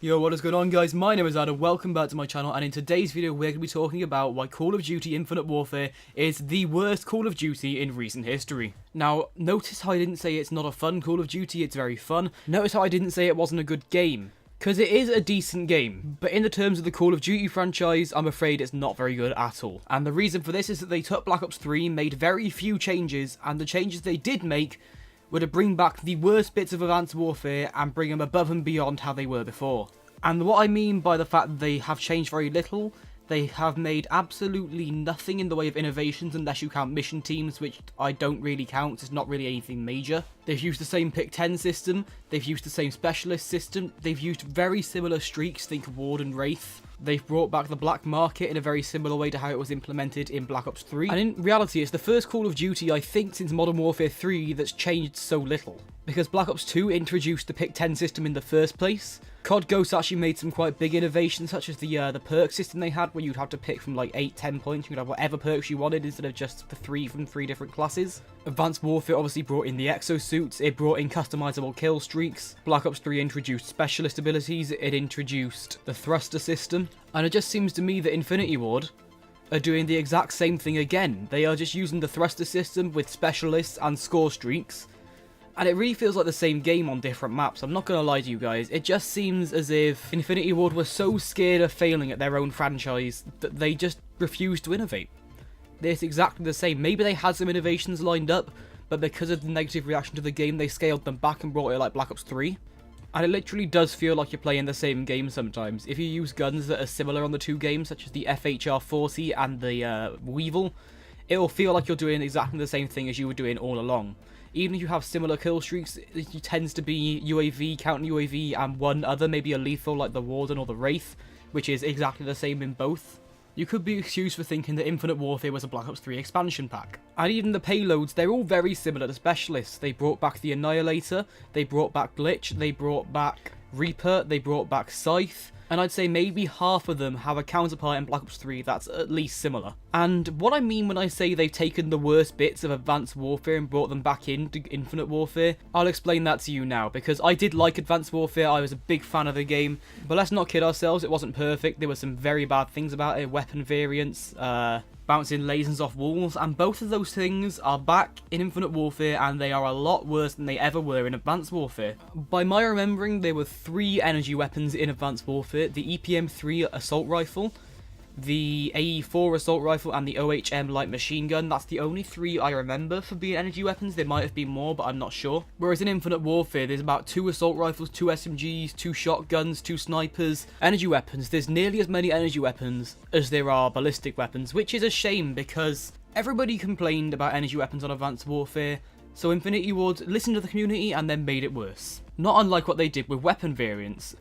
Yo, what is going on, guys? My name is Adam, welcome back to my channel, and in today's video we're going to be talking about why Call of Duty Infinite Warfare is the worst Call of Duty in recent history. Now, notice how I didn't say it's not a fun Call of Duty, it's very fun. Notice how I didn't say it wasn't a good game, because it is a decent game, but in the terms of the Call of Duty franchise, I'm afraid it's not very good at all. And the reason for this is that they took Black Ops 3, made very few changes, and the changes they did make were to bring back the worst bits of Advanced Warfare and bring them above and beyond how they were before. And what I mean by the fact that they have changed very little, they have made absolutely nothing in the way of innovations unless you count mission teams, which I don't really count, it's not really anything major. They've used the same pick 10 system, they've used the same specialist system, they've used very similar streaks, think Ward and Wraith. They've brought back the black market in a very similar way to how it was implemented in Black Ops 3. And in reality, it's the first Call of Duty, I think, since Modern Warfare 3 that's changed so little. Because Black Ops 2 introduced the pick 10 system in the first place. COD Ghosts actually made some quite big innovations, such as the perk system they had, where you'd have to pick from like 8-10 points. You could have whatever perks you wanted instead of just the 3 from 3 different classes. Advanced Warfare obviously brought in the exosuits, it brought in customizable kill streaks. Black Ops 3 introduced specialist abilities, it introduced the thruster system. And it just seems to me that Infinity Ward are doing the exact same thing again. They are just using the thruster system with specialists and score streaks. And it really feels like the same game on different maps, I'm not going to lie to you guys. It just seems as if Infinity Ward were so scared of failing at their own franchise that they just refused to innovate. It's exactly the same. Maybe they had some innovations lined up, but because of the negative reaction to the game, they scaled them back and brought it like Black Ops 3. And it literally does feel like you're playing the same game sometimes. If you use guns that are similar on the two games, such as the FHR-40 and the Weevil, it will feel like you're doing exactly the same thing as you were doing all along. Even if you have similar kill streaks, it tends to be UAV, counter UAV, and one other, maybe a lethal like the Warden or the Wraith, which is exactly the same in both. You could be excused for thinking that Infinite Warfare was a Black Ops 3 expansion pack. And even the payloads, they're all very similar to Specialists. They brought back the Annihilator, they brought back Glitch, they brought back Reaper, they brought back Scythe. And I'd say maybe half of them have a counterpart in Black Ops 3 that's at least similar. And what I mean when I say they've taken the worst bits of Advanced Warfare and brought them back into Infinite Warfare, I'll explain that to you now, because I did like Advanced Warfare, I was a big fan of the game, but let's not kid ourselves, it wasn't perfect, there were some very bad things about it, weapon variants, bouncing lasers off walls, and both of those things are back in Infinite Warfare, and they are a lot worse than they ever were in Advanced Warfare. By my remembering, there were 3 energy weapons in Advanced Warfare: the EPM-3 assault rifle, the AE-4 assault rifle, and the OHM light machine gun. That's the only 3 I remember for being energy weapons. There might have been more, but I'm not sure. Whereas in Infinite Warfare, there's about 2 assault rifles, 2 SMGs, 2 shotguns, 2 snipers. Energy weapons, there's nearly as many energy weapons as there are ballistic weapons, which is a shame because everybody complained about energy weapons on Advanced Warfare, so Infinity Ward listened to the community and then made it worse. Not unlike what they did with weapon variants.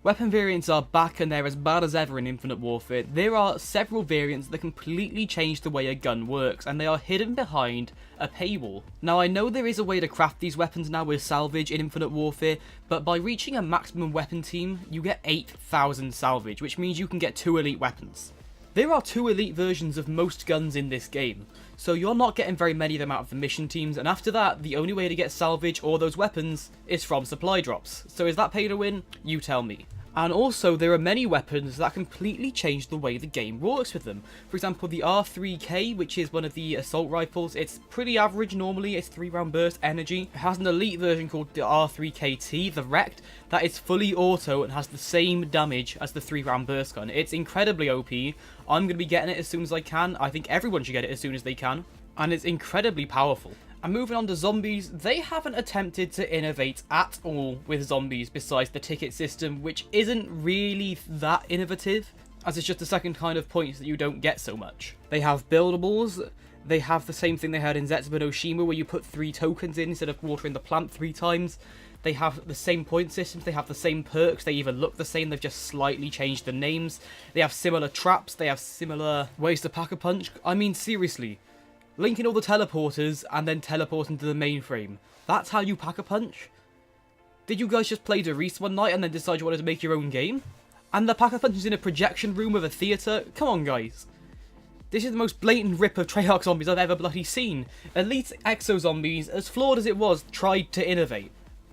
Weapon variants are back and they're as bad as ever in Infinite Warfare. There are several variants that completely change the way a gun works, and they are hidden behind a paywall. Now, I know there is a way to craft these weapons now with salvage in Infinite Warfare, but by reaching a maximum weapon team, you get 8,000 salvage, which means you can get 2 elite weapons. There are 2 elite versions of most guns in this game, so you're not getting very many of them out of the mission teams, and after that, the only way to get salvage or those weapons is from supply drops. So is that pay to win? You tell me. And also, there are many weapons that completely change the way the game works with them. For example, the R3K, which is one of the assault rifles, it's pretty average normally, it's 3-round burst energy. It has an elite version called the R3KT, the Wrecked, that is fully auto and has the same damage as the 3-round burst gun. It's incredibly OP, I'm going to be getting it as soon as I can, I think everyone should get it as soon as they can, and it's incredibly powerful. And moving on to zombies, they haven't attempted to innovate at all with zombies besides the ticket system, which isn't really that innovative, as it's just the second kind of points that you don't get so much. They have buildables, they have the same thing they had in Zetsuba no Shima, where you put 3 tokens in instead of watering the plant 3 times. They have the same point systems, they have the same perks, they even look the same, they've just slightly changed the names. They have similar traps, they have similar ways to pack a punch. I mean, seriously. Linking all the teleporters and then teleporting to the mainframe. That's how you pack a punch? Did you guys just play Doris one night and then decide you wanted to make your own game? And the pack a punch is in a projection room of a theatre? Come on, guys. This is the most blatant rip of Treyarch zombies I've ever bloody seen. Elite Exo Zombies, as flawed as it was, tried to innovate.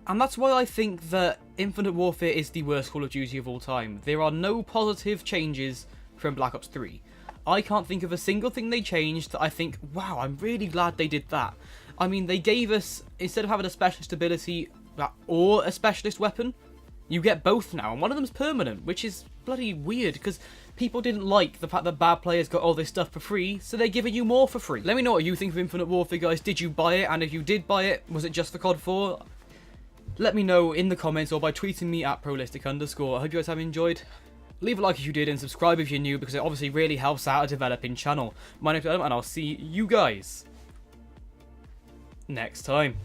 And that's why I think that Infinite Warfare is the worst Call of Duty of all time. There are no positive changes from Black Ops 3. I can't think of a single thing they changed that I think, wow, I'm really glad they did that. I mean, they gave us, instead of having a specialist ability or a specialist weapon, you get both now, and one of them's permanent, which is bloody weird, because people didn't like the fact that bad players got all this stuff for free, so they're giving you more for free. Let me know what you think of Infinite Warfare, guys. Did you buy it? And if you did buy it, was it just for COD 4? Let me know in the comments or by tweeting me at Prolistic_. I hope you guys have enjoyed. Leave a like if you did, and subscribe if you're new, because it obviously really helps out a developing channel. My name's Adam, and I'll see you guys next time.